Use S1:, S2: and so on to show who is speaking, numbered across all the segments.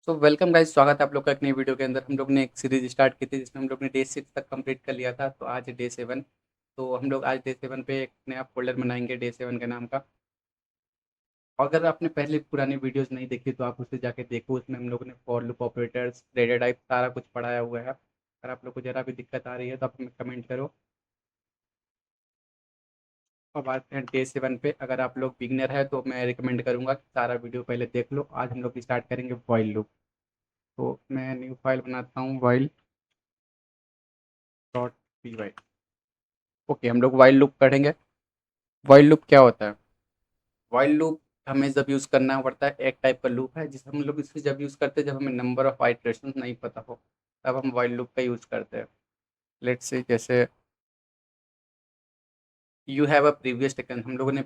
S1: तो welcome guys, स्वागत है आप लोग का एक नई वीडियो के अंदर। हम लोग ने एक सीरीज स्टार्ट की थी जिसमें हम लोग ने डे 6 तक कंप्लीट कर लिया था। तो आज डे 7। तो हम लोग आज डे 7 पे एक नया फोल्डर बनाएंगे डे 7 के नाम का। अगर आपने पहले पुरानी वीडियोस नहीं देखी तो आप उसे जाके देखो। उसमें हम लोग ने for loop operators, data type सारा कुछ पढ़ाया हुआ है। अगर आप लोग को ज़रा भी दिक्कत आ रही है तो आप हमें कमेंट करो। अब आते हैं डे 7 पे। अगर आप लोग बिगनर है तो मैं रिकमेंड करूंगा कि सारा वीडियो पहले देख लो। आज हम लोग स्टार्ट करेंगे वाइल लूप। तो मैं न्यू फाइल बनाता हूँ, while dot P Y. Okay, हम लोग वाइल लूप पढ़ेंगे। वाइल लूप क्या होता है? वाइल लूप हमें जब यूज़ करना पड़ता है, एक टाइप का लूप है जिसे हम लोग इससे जब यूज़ करते हैं जब हमें नंबर ऑफ आइटरेशन नहीं पता हो, तब हम वाइल लूप का यूज़ करते हैं। लेट्स से जैसे you have a previous taken, हम लोगों ने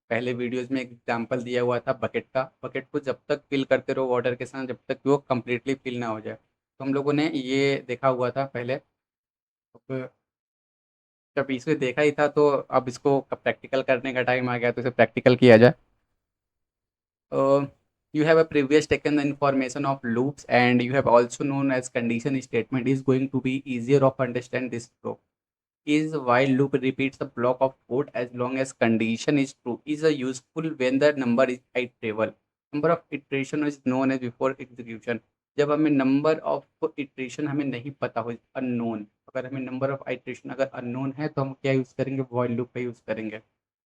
S1: पहले वीडियोस में एक एग्जांपल दिया हुआ था बकेट का। बकेट को जब तक फिल करते रहो वाटर के साथ जब तक वो कम्प्लीटली फिल ना हो जाए। तो हम लोगों ने ये देखा हुआ था पहले। अब जब इसे देखा ही था तो अब इसको प्रैक्टिकल करने का टाइम आ गया, तो इसे प्रैक्टिकल किया जाए। You have a previous taken the information of loops and you have also known as condition statement is going to be easier of understand this flow. Is while loop repeats a block of code as long as condition is true is a useful when the number is iterable. Number of iteration is known as before execution. जब हमें number of iteration हमें नहीं पता हो, unknown, अगर हमें number of iteration अगर unknown है तो हम क्या यूज़ करेंगे? वॉइल लूप का यूज़ करेंगे।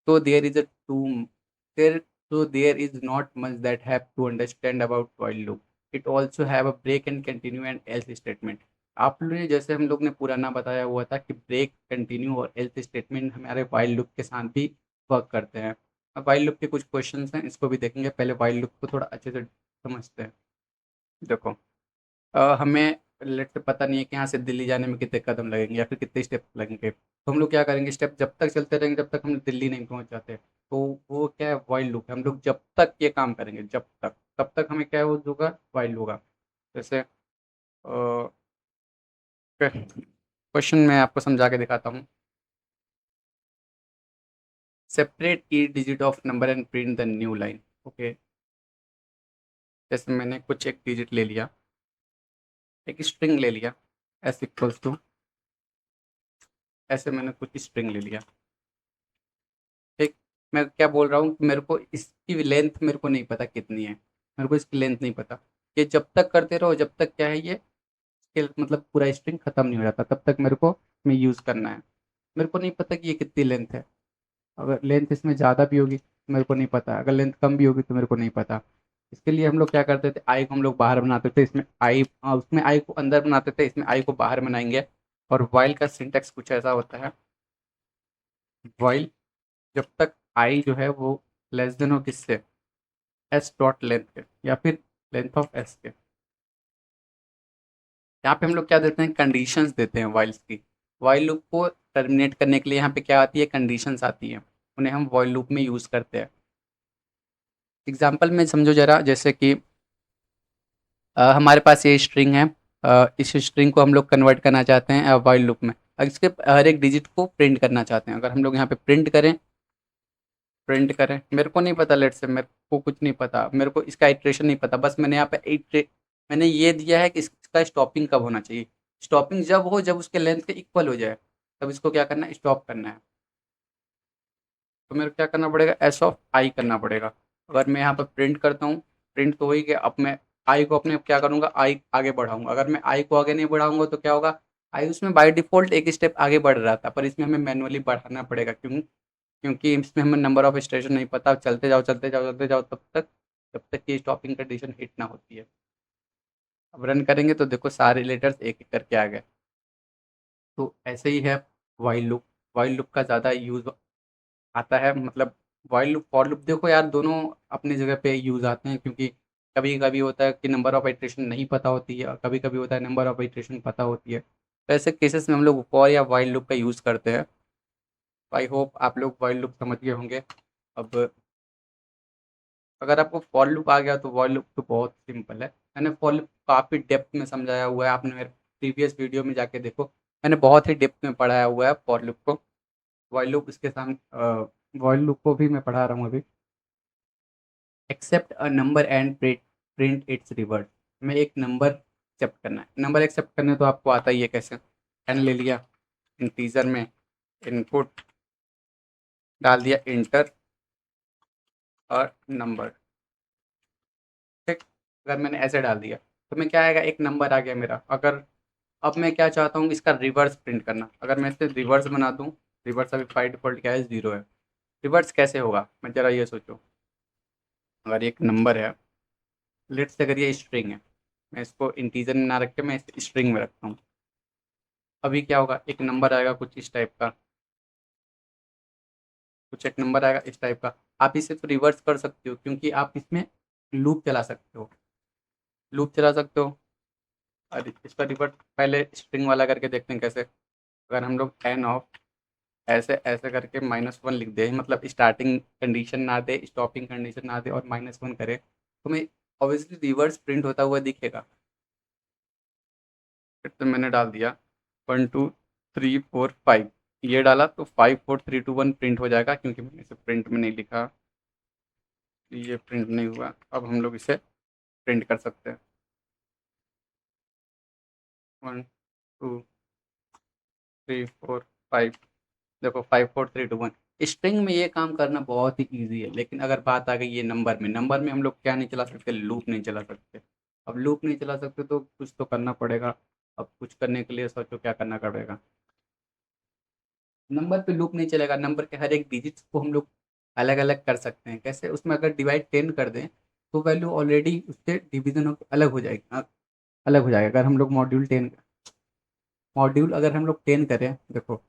S1: तो there is a to there so there is not much that have to understand about while loop. It also have a break and continue and else statement. आपने जैसे हम लोग ने पुराना बताया हुआ था कि ब्रेक, कंटिन्यू और एल्स स्टेटमेंट हमारे वाइल लूप के साथ भी वर्क करते हैं। अब वाइल लूप के कुछ क्वेश्चंस हैं, इसको भी देखेंगे। पहले वाइल लूप को थोड़ा अच्छे से समझते हैं। देखो, हमें लेट से पता नहीं है कि यहाँ से दिल्ली जाने में कितने कदम लगेंगे या फिर कितने स्टेप लगेंगे। तो हम लोग क्या करेंगे? स्टेप जब तक चलते रहेंगे जब तक हम दिल्ली नहीं पहुँच जाते। तो वो क्या है? वाइल लूप है। हम लोग जब तक ये काम करेंगे जब तक, तब तक हमें क्या होगा? वाइल होगा। जैसे क्वेश्चन मैं आपको समझा के दिखाता हूँ। Separate E digit of number and print the new line. Okay, जैसे मैंने कुछ एक डिजिट ले लिया, एक स्ट्रिंग ले लिया, एस इक्वल्स टू, ऐसे मैंने कुछ स्ट्रिंग ले लिया। ठीक, मैं क्या बोल रहा हूँ कि मेरे को इसकी लेंथ मेरे को नहीं पता कितनी है, मेरे को इसकी लेंथ नहीं पता। ये जब तक करते रहो जब तक क्या है, ये मतलब पूरा स्ट्रिंग खत्म नहीं हो जाता तब तक मेरे को मैं यूज़ करना है। मेरे को नहीं पता कि ये कितनी लेंथ है। अगर लेंथ इसमें ज़्यादा भी होगी तो मेरे को नहीं पता, अगर लेंथ कम भी होगी तो मेरे को नहीं पता। इसके लिए हम लोग क्या करते थे? आई को हम लोग बाहर बनाते थे, इसमें आई, उसमें आई को अंदर बनाते थे, इसमें आई को बाहर बनाएंगे। और वाइल का सिंटेक्स कुछ ऐसा होता है। वाइल जब तक आई जो है वो लेस देन हो किससे? एस डॉट लेंथ के, या फिर लेंथ ऑफ एस के। यहाँ पे हम लोग क्या देते हैं? कंडीशंस देते हैं वाइल्स की। वाइल लूप को टर्मिनेट करने के लिए यहाँ पे क्या आती है? कंडीशंस आती हैं, उन्हें हम वाइल लूप में यूज़ करते हैं। एग्जाम्पल में समझो जरा, जैसे कि हमारे पास ये स्ट्रिंग है। इस स्ट्रिंग को हम लोग कन्वर्ट करना चाहते हैं वाइल लूप में। इसके हर एक डिजिट को प्रिंट करना चाहते हैं। अगर हम लोग यहाँ पे प्रिंट करें, मेरे को नहीं पता, लेट से मेरे को कुछ नहीं पता, मेरे को इसका इटरेशन नहीं पता, बस मैंने यहाँ पे मैंने ये दिया है कि इसका स्टॉपिंग कब होना चाहिए। स्टॉपिंग जब हो जब उसके लेंथ के इक्वल हो जाए, तब इसको क्या करना है? स्टॉप करना है। तो मेरे को क्या करना पड़ेगा? एस ऑफ आई करना पड़ेगा। अगर मैं यहाँ पर प्रिंट करता हूँ, प्रिंट तो वही कि अब मैं आई को अपने क्या करूँगा? आई आगे बढ़ाऊंगा। अगर मैं आई को आगे नहीं बढ़ाऊंगा तो क्या होगा? आई उसमें बाय डिफ़ॉल्ट एक स्टेप आगे बढ़ रहा था, पर इसमें हमें मैनुअली बढ़ाना पड़ेगा। क्योंकि इसमें हमें नंबर ऑफ स्टेशन नहीं पता। चलते जाओ चलते जाओ चलते जाओ तब तक, जब तक कि स्टॉपिंग कंडीशन हिट ना होती है। अब रन करेंगे तो देखो सारे लेटर्स एक एक करके आ गए। तो ऐसे ही है वाइल लूप। वाइल लूप का ज़्यादा यूज़ आता है, मतलब वाइल लूप फॉर लूप देखो यार, दोनों अपनी जगह पे यूज़ आते हैं। क्योंकि कभी कभी होता है कि नंबर ऑफ आइटरेशन नहीं पता होती है, और कभी कभी होता है नंबर ऑफ आइटरेशन पता होती है। तो ऐसे केसेस में हम लोग फॉर या वाइल लूप का यूज़ करते हैं। आई होप आप लोग वाइल लूप समझ गए होंगे। अब अगर आपको फॉर लूप आ गया तो वॉइल लूप तो बहुत सिंपल है। मैंने फॉर लूप काफ़ी डेप्थ में समझाया हुआ है, आपने मेरे प्रीवियस वीडियो में जाके देखो। मैंने बहुत ही डेप्थ में पढ़ाया हुआ है फॉर लूप को। वॉइल लूप इसके सामने, वॉइल लूप को भी मैं पढ़ा रहा हूँ अभी। Accept a number and print its reverse. हमें एक नंबर एक्सेप्ट करना है। नंबर एक्सेप्ट करने तो आपको आता ही है कैसे। एन ले लिया, इंटीजर में इनपुट डाल दिया इंटर और नंबर। ठीक, अगर मैंने ऐसे डाल दिया तो मैं क्या आएगा, एक नंबर आ गया मेरा। अगर अब मैं क्या चाहता हूँ, इसका रिवर्स प्रिंट करना। अगर मैं इसे रिवर्स बना दूँ, रिवर्स अभी बाई डिफ़ॉल्ट क्या है, 0 है। रिवर्स कैसे होगा, मैं ज़रा ये सोचो। अगर एक नंबर है, लेट्स से अगर ये स्ट्रिंग है, मैं इसको इंटीजर में ना रख के मैं इसे स्ट्रिंग में रखता हूँ। अभी क्या होगा, एक नंबर आएगा कुछ इस टाइप का, कुछ एक नंबर आएगा इस टाइप का। आप इसे तो रिवर्स कर सकते हो क्योंकि आप इसमें लूप चला सकते हो, लूप चला सकते हो। और इसका रिवर्स पहले स्ट्रिंग वाला करके देखते हैं कैसे। अगर हम लोग एन ऑफ ऐसे ऐसे करके -1 लिख दे, मतलब स्टार्टिंग कंडीशन ना दे, स्टॉपिंग कंडीशन ना दे और -1 करे, तो हमें ऑब्वियसली रिवर्स प्रिंट होता हुआ दिखेगा। फिर तो मैंने डाल दिया 1 2 3 4 5, ये डाला तो 5 4 3 2 1 प्रिंट हो जाएगा, क्योंकि मैंने इसे प्रिंट में नहीं लिखा, ये प्रिंट नहीं हुआ। अब हम लोग इसे प्रिंट कर सकते हैं। 1 2 3 4 5, देखो 5 4 3 2 1। स्ट्रिंग में ये काम करना बहुत ही ईजी है, लेकिन अगर बात आ गई ये नंबर में, नंबर में हम लोग क्या नहीं चला सकते, लूप नहीं चला सकते। अब लूप नहीं चला सकते तो कुछ तो करना पड़ेगा। अब कुछ करने के लिए सोचो क्या करना पड़ेगा। नंबर पे लूप नहीं चलेगा, नंबर के हर एक डिजिट्स को हम लोग अलग अलग कर सकते हैं। कैसे, उसमें अगर डिवाइड 10 कर दें तो वैल्यू ऑलरेडी उससे डिवीजन होकर अलग हो जाएगी, अलग हो जाएगा। अगर हम लोग मॉड्यूल अगर हम लोग 10 करें, देखो,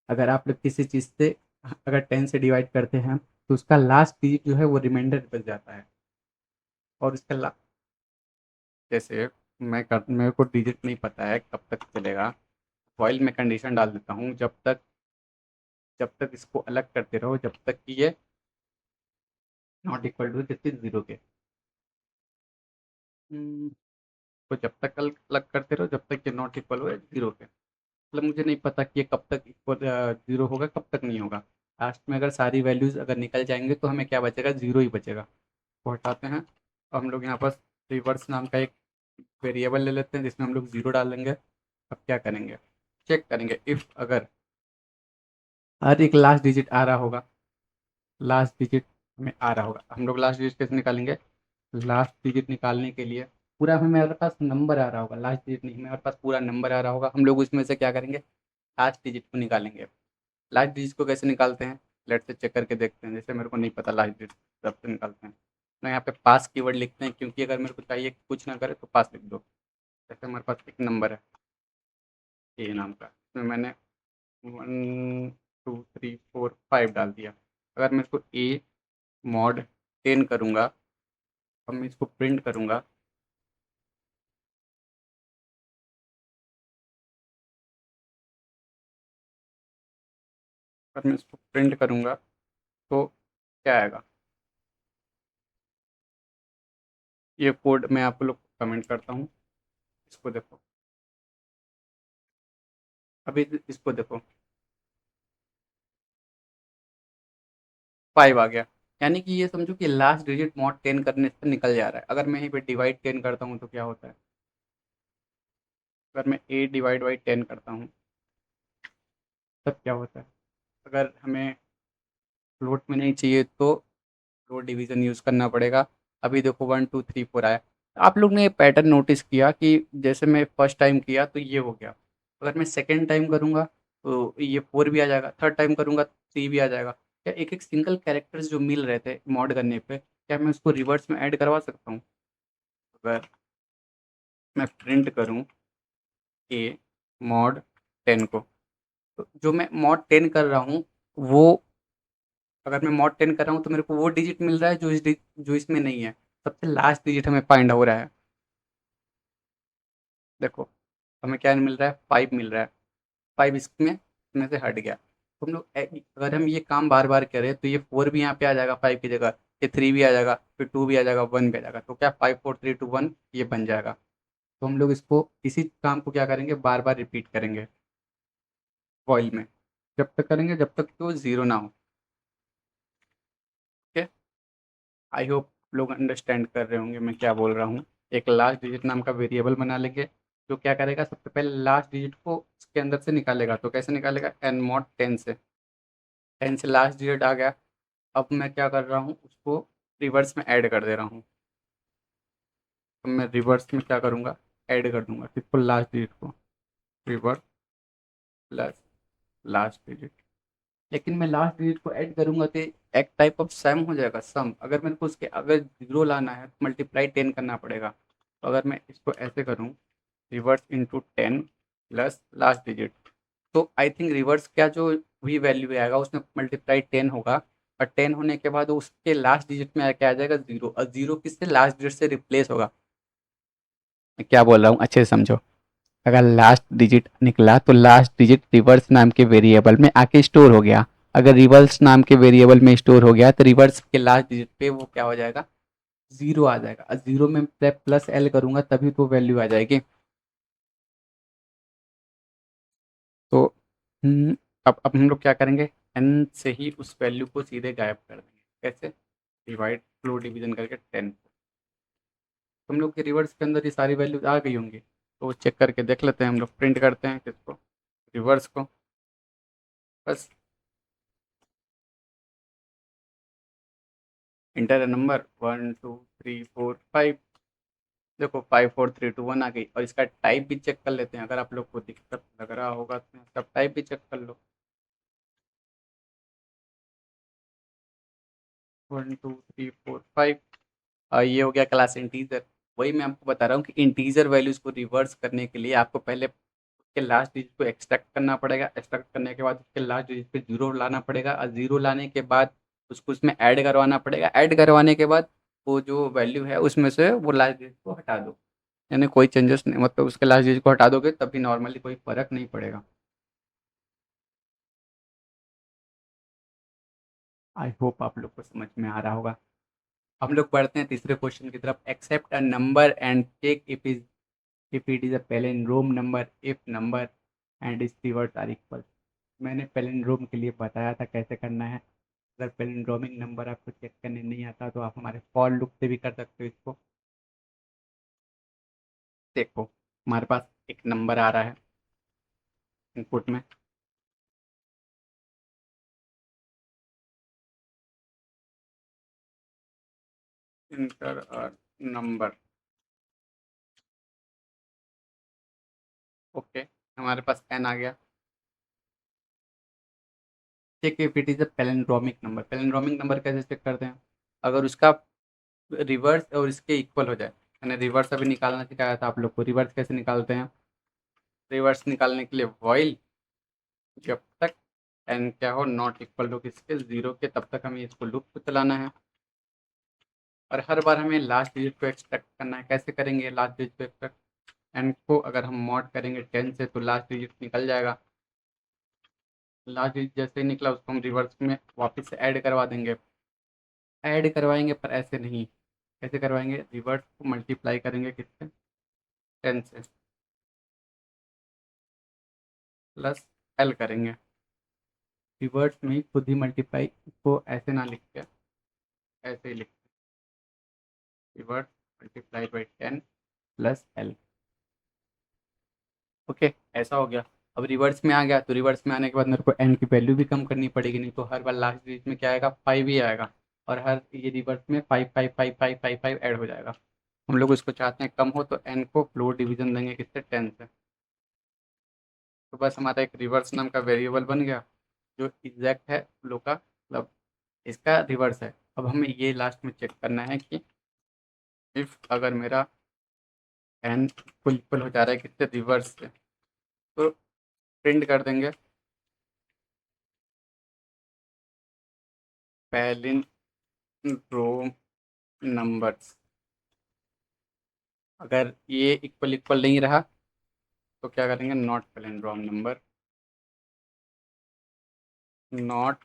S1: अगर आप लोग किसी चीज़ से अगर 10 से डिवाइड करते हैं तो उसका लास्ट डिजिट जो है वो रिमाइंडर बच जाता है। और उसका जैसे मेरे को डिजिट नहीं पता है कब तक चलेगा, व्हाइल में कंडीशन डाल देता हूँ, जब तक इसको अलग करते रहो, जब तक कि ये नॉट इक्वल टू जैसे 0 के। हम्म, तो जब तक अलग करते रहो जब तक ये नॉट इक्वल हो 0 के। मतलब मुझे नहीं पता कि ये कब तक इक्वल 0 होगा, कब तक नहीं होगा। लास्ट में अगर सारी वैल्यूज़ अगर निकल जाएंगे तो हमें क्या बचेगा, 0 ही बचेगा। को हटाते हैं। अब हम लोग यहाँ पर रिवर्स नाम का एक वेरिएबल ले लेते हैं जिसमें हम लोग 0 डालेंगे। अब क्या करेंगे, चेक करेंगे इफ़ अगर हर एक लास्ट डिजिट आ रहा होगा, लास्ट डिजिट हमें आ रहा होगा, हम लोग लास्ट डिजिट कैसे निकालेंगे। लास्ट डिजिट निकालने के लिए पूरा हमें, मेरे पास नंबर आ रहा होगा, लास्ट डिजिट नहीं, मेरे पास पूरा नंबर आ रहा होगा, हम लोग उसमें से क्या करेंगे, लास्ट डिजिट को निकालेंगे। लास्ट डिजिट को कैसे निकालते हैं, लेट से चेक करके देखते हैं। जैसे मेरे को नहीं पता लास्ट डिजिट कब से निकालते हैं, मैं यहाँ पे पास कीवर्ड लिखते हैं, क्योंकि अगर मेरे को चाहिए कि कुछ ना करे तो पास लिख दो। जैसे हमारे पास एक नंबर है ए नाम का, इसमें मैंने 1 2 3 4 5 डाल दिया। अगर मैं इसको ए मॉड 10 करूँगा, अब मैं इसको प्रिंट करूँगा, अगर मैं इसको प्रिंट करूँगा तो क्या आएगा। ये कोड मैं आप लोग को कमेंट करता हूँ, इसको देखो। अभी इसको देखो, 5 आ गया। यानी कि ये समझो कि लास्ट डिजिट मॉड 10 करने से निकल जा रहा है। अगर मैं यहीं पे डिवाइड 10 करता हूँ तो क्या होता है, अगर मैं ए डिवाइड बाई 10 करता हूँ तब क्या होता है। अगर हमें फ्लोट में नहीं चाहिए तो फ्लोट डिवीज़न यूज़ करना पड़ेगा। अभी देखो 1 2 3 4 आया। आप लोग ने ये पैटर्न नोटिस किया कि जैसे मैं फर्स्ट टाइम किया तो ये हो गया, अगर मैं सेकंड टाइम करूँगा तो ये 4 भी आ जाएगा, थर्ड टाइम करूँगा 3 भी आ जाएगा। क्या एक एक सिंगल कैरेक्टर्स जो मिल रहे थे मॉड करने पे, क्या मैं उसको रिवर्स में ऐड करवा सकता हूँ। अगर मैं प्रिंट करूँ ए मॉड 10 को, तो जो मैं मॉड 10 कर रहा हूँ वो, अगर मैं मॉड 10 कर रहा हूँ तो मेरे को वो डिजिट मिल रहा है जो इसमें नहीं है। सबसे लास्ट डिजिट हमें फाइंड हो रहा है। देखो, हमें क्या मिल रहा है, 5 मिल रहा है। 5 इसमें से हट गया। तो हम लोग अगर हम ये काम बार बार करें तो ये 4 भी यहाँ पे आ जाएगा 5 की जगह, ये 3 भी आ जाएगा, फिर 2 भी आ जाएगा, 1 भी आ जाएगा। तो क्या 5 4 3 2 1 ये बन जाएगा। तो हम लोग इसको, इसी काम को क्या करेंगे, बार बार रिपीट करेंगे वॉइल में, जब तक करेंगे जब तक तो 0 ना हो। ठीक है, आई होप लोग अंडरस्टैंड कर रहे होंगे मैं क्या बोल रहा हूँ। एक लास्ट डिजिट नाम का वेरिएबल बना लेंगे, जो क्या करेगा, सबसे पहले लास्ट डिजिट को उसके अंदर से निकालेगा। तो कैसे निकालेगा, एन मॉड 10 से, 10 से लास्ट डिजिट आ गया। अब मैं क्या कर रहा हूँ, उसको रिवर्स में ऐड कर दे रहा हूँ। तो मैं रिवर्स में क्या करूँगा, ऐड कर दूंगा किसको, लास्ट डिजिट को, रिवर्स प्लस लास्ट डिजिट। लेकिन मैं लास्ट डिजिट को ऐड करूंगा तो एक टाइप ऑफ सम हो जाएगा, सम। अगर मेरे को उसके अगर जीरो लाना है तो मल्टीप्लाई 10 करना पड़ेगा। तो अगर मैं इसको ऐसे करूँ, reverse into 10 plus last digit, तो आई थिंक रिवर्स क्या जो भी वैल्यू आएगा उसमें मल्टीप्लाई 10 होगा। और 10 होने के बाद उसके लास्ट डिजिट में क्या आ जाएगा, जीरो। और जीरो किससे, लास्ट डिजिट से रिप्लेस होगा। मैं क्या बोल रहा हूँ अच्छे से समझो। अगर लास्ट डिजिट निकला तो लास्ट डिजिट रिवर्स नाम के वेरिएबल में आके स्टोर हो गया। अगर रिवर्स नाम के वेरिएबल में स्टोर हो गया तो रिवर्स के लास्ट डिजिट पे वो क्या हो जाएगा, जीरो आ जाएगा। और जीरो में प्लस एल करूंगा तभी तो वैल्यू आ जाएगी। तो हम्म, अब हम लोग क्या करेंगे, एन से ही उस वैल्यू को सीधे गायब कर देंगे। कैसे, डिवाइड फ्लो डिवीजन करके 10। हम लोग के रिवर्स के अंदर ये सारी वैल्यूज आ गई होंगी, तो वो चेक करके देख लेते हैं। हम लोग प्रिंट करते हैं किसको, रिवर्स को। बस इंटर नंबर 1 2 3 4 5। देखो 5 4 3 2 1 आ गई। और इसका टाइप भी चेक कर लेते हैं, अगर आप लोग को दिक्कत लग रहा होगा तो इसका टाइप भी चेक कर लो। 1 2 3 4 5। ये हो गया क्लास इंटीजर। वही मैं आपको बता रहा हूँ कि इंटीजर वैल्यूज को रिवर्स करने के लिए आपको पहले उसके लास्ट डिजिट को एक्सट्रैक्ट करना पड़ेगा। एक्सट्रैक्ट करने के बाद उसके लास्ट डिजिट पे जीरो लाना पड़ेगा। और जीरो लाने के बाद उसको उसमें ऐड करवाना पड़ेगा। ऐड करवाने के बाद वो जो वैल्यू है उसमें से वो लास्ट डिजिट को हटा दो। यानी कोई चेंजेस नहीं, मतलब उसके लास्ट डिजिट को हटा दोगे तभी नॉर्मली कोई फर्क नहीं पड़ेगा। आई होप आप लोग को समझ में आ रहा होगा। हम लोग पढ़ते हैं तीसरे क्वेश्चन की तरफ। Accept a number and check if it is a palindrome number, if number and its reverse are equal. मैंने पैलिंड्रोम के लिए बताया था कैसे करना है। अगर पैलिंड्रोमिक नंबर आपको चेक करने नहीं आता तो आप हमारे फॉर लूप से भी कर सकते हो इसको। देखो हमारे पास एक नंबर आ रहा है इनपुट में। इंटर नंबर, ओके, हमारे पास एन आ गया। Check if it is a palindromic number. Palindromic number कैसे चेक करते हैं, अगर उसका रिवर्स और इसके इक्वल हो जाए। मैंने रिवर्स अभी निकालना सिखाया था आप लोग को। रिवर्स कैसे निकालते हैं, रिवर्स निकालने के लिए वॉइल, जब तक एन क्या हो, नॉट इक्वल हो किसके, जीरो के, तब तक हमें इसको लूप को चलाना है। और हर बार हमें लास्ट डिजिट को एक्सट्रैक्ट करना है। कैसे करेंगे लास्ट डिजिट को एक्सट्रैक्ट, एन को अगर हम मॉड करेंगे 10 से तो लास्ट डिजिट निकल जाएगा। लास्ट डिजिट जैसे ही निकला उसको हम रिवर्स में वापस से ऐड करवा देंगे। ऐड करवाएंगे पर ऐसे नहीं, कैसे करवाएंगे, रिवर्स को मल्टीप्लाई करेंगे किससे, 10 से, प्लस एल करेंगे। रिवर्स में ही खुद ही मल्टीप्लाई को ऐसे ना लिख के ऐसे ही लिख, reverse multiply by 10 plus L. Okay, ऐसा हो गया। अब रिवर्स में आ गया तो रिवर्स में आने के बाद मेरे को एन की वैल्यू भी कम करनी पड़ेगी, नहीं तो हर बार लास्ट डिजिट में क्या आएगा, 5 ही आएगा। और हर ये रिवर्स में 5 5 5 5 5 5 ऐड हो जाएगा। हम लोग इसको चाहते हैं कम हो, तो एन को फ्लोर डिवीजन देंगे किससे, 10 से। तो बस हमारा एक रिवर्स नाम का वेरिएबल बन गया जो एग्जैक्ट है फ्लो का, मतलब इसका रिवर्स है। अब हमें ये लास्ट में चेक करना है कि इफ़ अगर मेरा एन इक्वल इक्वल हो जा रहा है किससे, रिवर्स से, तो प्रिंट कर देंगे पैलिंड्रोम नंबर्स। अगर ये इक्वल इक्वल नहीं रहा तो क्या करेंगे, not palindrome number, not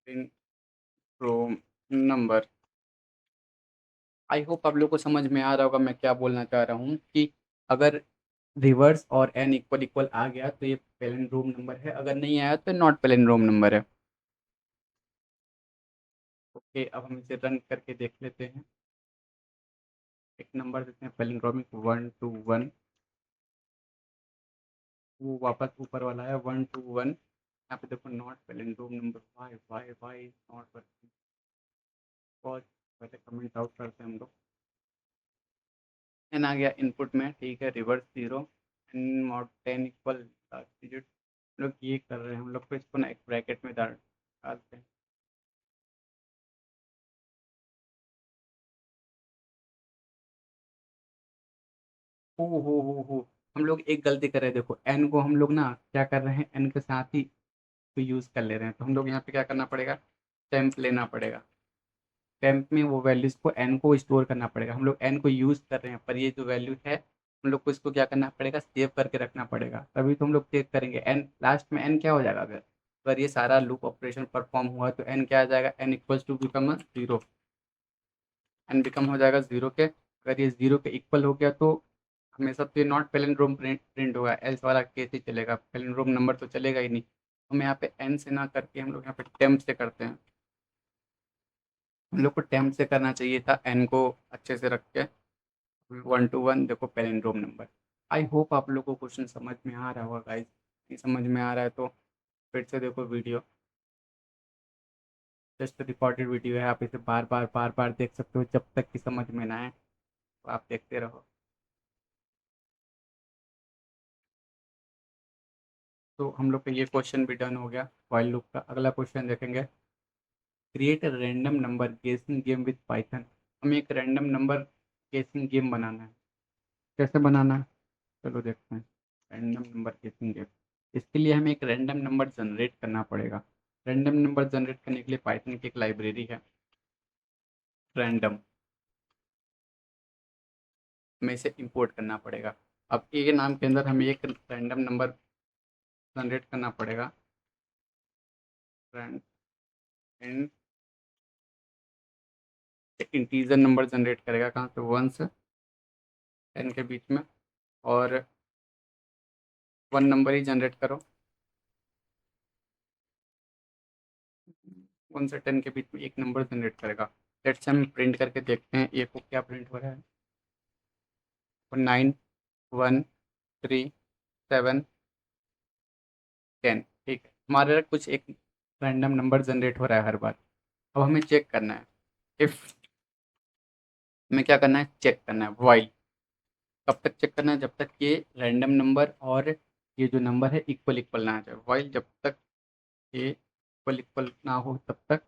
S1: palindrome number. I hope आप लोग को समझ में आ रहा होगा मैं क्या बोलना चाह रहा हूँ कि अगर रिवर्स और एन इक्वल इक्वल आ गया तो ये पैलिंड्रोम नंबर है, अगर नहीं आया तो नॉट पैलिंड्रोम नंबर है। ओके, अब हम इसे रन करके देख लेते हैं। एक नंबर देते हैं पैलिंड्रोमिक 1 to 1, वो वापस ऊपर वाला है 1 to 1। यहाँ पे देखो not palindrome number, why why why not working. बहुत पहले कमेंट आउट करते हैं हम लोग। एन आ गया इनपुट में, ठीक है, reverse 0, N mod 10 equal digit. हम लोग ये कर रहे हैं, हम लोग को इसको ना एक ब्रैकेट में डालते हैं। हो हम लोग एक गलती कर रहे हैं, देखो एन को हम लोग ना क्या कर रहे हैं, एन के साथ ही तो यूज़ कर ले रहे हैं, तो हम लोग यहाँ पे क्या करना पड़ेगा, टेम्प लेना पड़ेगा। टेम्प में वो वैल्यूज़ को एन को स्टोर करना पड़ेगा। हम लोग एन को यूज़ कर रहे हैं, पर ये जो वैल्यू है हम लोग को इसको क्या करना पड़ेगा, सेव करके रखना पड़ेगा, तभी तो हम लोग चेक करेंगे एन लास्ट में एन क्या हो जाएगा। अगर ये सारा लूप ऑपरेशन परफॉर्म हुआ तो एन क्या आ जाएगा, N equals to become 0। N become हो जाएगा 0 के, अगर ये 0 के इक्वल हो गया तो हमेशा तो ये नॉट पैलिंड्रोम प्रिंट होगा, एल्स वाला केस ही चलेगा, पैलिंड्रोम नंबर तो चलेगा ही नहीं। हम यहाँ पे एन से ना करके हम लोग यहाँ पे टेम्प से करते हैं। हम लोग को टेम्प से करना चाहिए था, एन को अच्छे से रख के 1 to 1 देखो पैलिंड्रोम नंबर। आई होप आप लोग को क्वेश्चन समझ में आ रहा होगा गाइज। नहीं समझ में आ रहा है तो फिर से देखो वीडियो, जस्ट रिकॉर्डेड वीडियो है, आप इसे बार बार देख सकते हो, जब तक कि समझ में ना आए तो आप देखते रहो। तो हम लोग का ये क्वेश्चन भी डन हो गया व्हाइल लूप का। अगला क्वेश्चन देखेंगे, क्रिएट अ रैंडम नंबर गेसिंग गेम विद पाइथन। हमें एक रैंडम नंबर गेसिंग गेम बनाना है। कैसे बनाना है, चलो देखते हैं। रैंडम नंबर गेसिंग गेम, इसके लिए हमें एक रैंडम नंबर जनरेट करना पड़ेगा। रैंडम नंबर जनरेट करने के लिए पाइथन की एक लाइब्रेरी है रैंडम, हमें इसे इंपोर्ट करना पड़ेगा। अब ए नाम के अंदर हमें एक रैंडम नंबर जनरेट करना पड़ेगा। रैंड इंटीजर नंबर जनरेट करेगा, कहाँ से, 1 से 10 के बीच में, और 1 नंबर ही जनरेट करो। 1 से 10 के बीच में एक नंबर जनरेट करेगा। लेट्स हम प्रिंट करके देखते हैं ए को क्या प्रिंट हो रहा है। 9, 1, 3, 7, 10, ठीक है, हमारे कुछ एक रैंडम नंबर जनरेट हो रहा है हर बार। अब हमें चेक करना है, इफ़ हमें क्या करना है, चेक करना है वाइल। कब तक चेक करना है, जब तक ये रैंडम नंबर और ये जो नंबर है इक्वल इक्वल ना आ जाए। वाइल जब तक ये इक्वल इक्वल ना हो तब तक।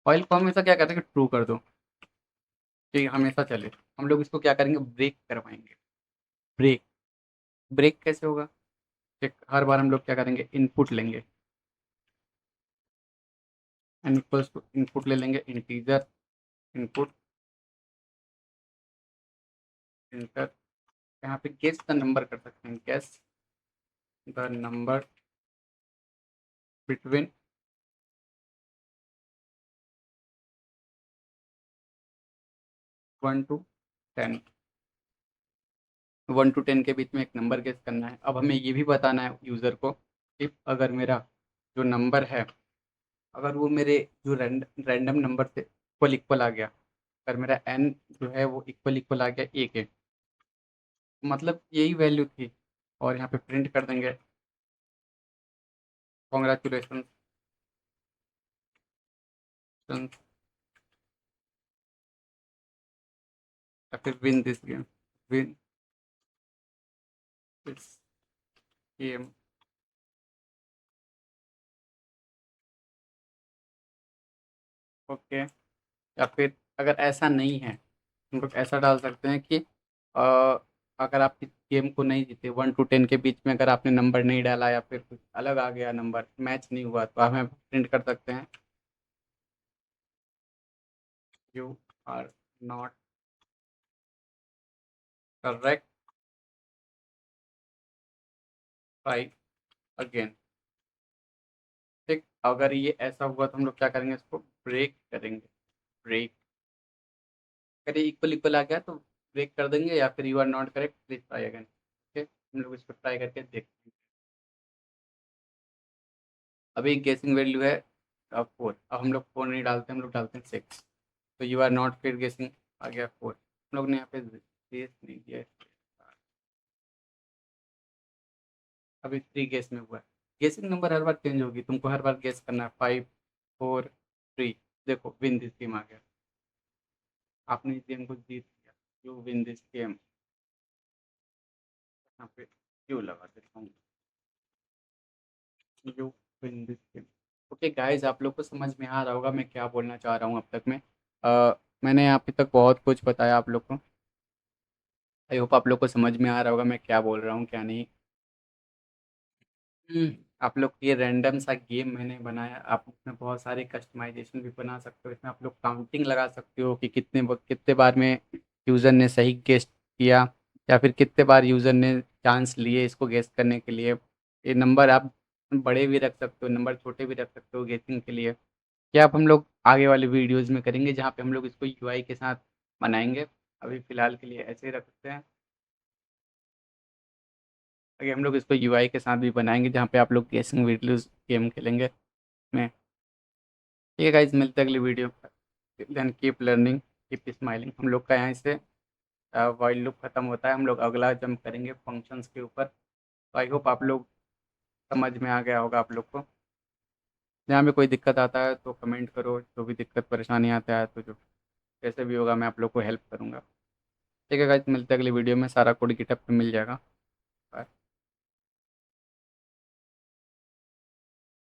S1: वाइल को हमेशा क्या करते हैं कि ट्रू कर दो, कि हमेशा चले। हम लोग इसको क्या करेंगे, ब्रेक करवाएंगे। ब्रेक, ब्रेक कैसे होगा, चेक हर बार हम लोग क्या करेंगे, इनपुट लेंगे, एन इक्वल्स टू इनपुट ले लेंगे, इंटीजर इनपुट इंटर। यहाँ पे गेस द नंबर कर सकते हैं, guess the number between 1 to 10। 1 to 10 के बीच में एक नंबर गेस करना है। अब हमें ये भी बताना है यूज़र को कि अगर मेरा जो नंबर है, अगर वो मेरे जो रैंडम नंबर से इक्वल इक्वल आ गया, अगर मेरा एन जो है वो इक्वल इक्वल आ गया ए के, मतलब यही वैल्यू थी, और यहाँ पे प्रिंट कर देंगे कॉन्ग्रेचुलेसन, या फिर win this game, win this game. Okay, या फिर अगर ऐसा नहीं है, हम लोग ऐसा डाल सकते हैं कि अ, अगर आप इस गेम को नहीं जीते, 1 to 10 के बीच में अगर आपने नंबर नहीं डाला या फिर कुछ अलग आ गया, नंबर मैच नहीं हुआ, तो हमें प्रिंट कर सकते हैं you are not correct, try again. ठीक, अगर ये ऐसा हुआ तो हम लोग क्या करेंगे, इसको ब्रेक करेंगे। ब्रेक, अगर ये इक्वल इक्वल आ गया तो ब्रेक कर देंगे, या फिर you are not correct, please try again. Okay, हम लोग इसको ट्राई करके देखते हैं। अभी गेसिंग वैल्यू है 4, अब हम लोग 4 नहीं डालते, हम लोग डालते हैं 6। तो यू आर नॉट, फिर गेसिंग आ गया 4, हम लोग ने यहाँ पे स्पेस नहीं दिया, अभी 3 गेस में हुआ है। गेसिंग नंबर हर बार चेंज होगी, तुमको हर बार गेस करना है। 5 4 3। देखो विन दिस गेम आ गया, आपने इस गेम को जीत लिया। You win this game. यहाँ पे क्यों लगा देता हूँ, you win this game. Okay guys, आप लोग को समझ में आ रहा होगा मैं क्या बोलना चाह रहा हूँ अब तक में। मैंने यहाँ पे तक बहुत कुछ बताया आप लोग को। आई होप आप लोग को समझ में आ रहा होगा मैं क्या बोल रहा हूँ क्या नहीं। आप लोग ये रैंडम सा गेम मैंने बनाया, आप इसमें बहुत सारे कस्टमाइजेशन भी बना सकते हो। इसमें आप लोग काउंटिंग लगा सकते हो कि कितने बार में यूज़र ने सही गेस किया, या फिर कितने बार यूज़र ने चांस लिए इसको गेस करने के लिए। ये नंबर आप बड़े भी रख सकते हो, नंबर छोटे भी रख सकते हो गेसिंग के लिए। क्या आप हम लोग आगे वाले वीडियोज़ में करेंगे जहाँ पे हम लोग इसको यूआई के साथ बनाएंगे। अभी फ़िलहाल के लिए ऐसे ही रखते हैं। आगे हम लोग इसको यूआई के साथ भी बनाएंगे जहाँ पे आप लोग गेसिंग वीडियोज़ गेम खेलेंगे में। ठीक है गाइज, मिलते हैं अगली वीडियो पर। Then keep learning, keep smiling. हम लोग का यहाँ से वाइल लूप खत्म होता है, हम लोग अगला जंप करेंगे फंक्शंस के ऊपर। तो आई होप आप लोग समझ में आ गया होगा आप लोग को। यहाँ पे कोई दिक्कत आता है तो कमेंट करो, जो भी दिक्कत परेशानी आता है तो जो जैसे भी होगा मैं आप लोग को हेल्प करूँगा। ठीक है गाइज, मिलते हैं अगली वीडियो में, सारा कोड गिटहब पे मिल जाएगा।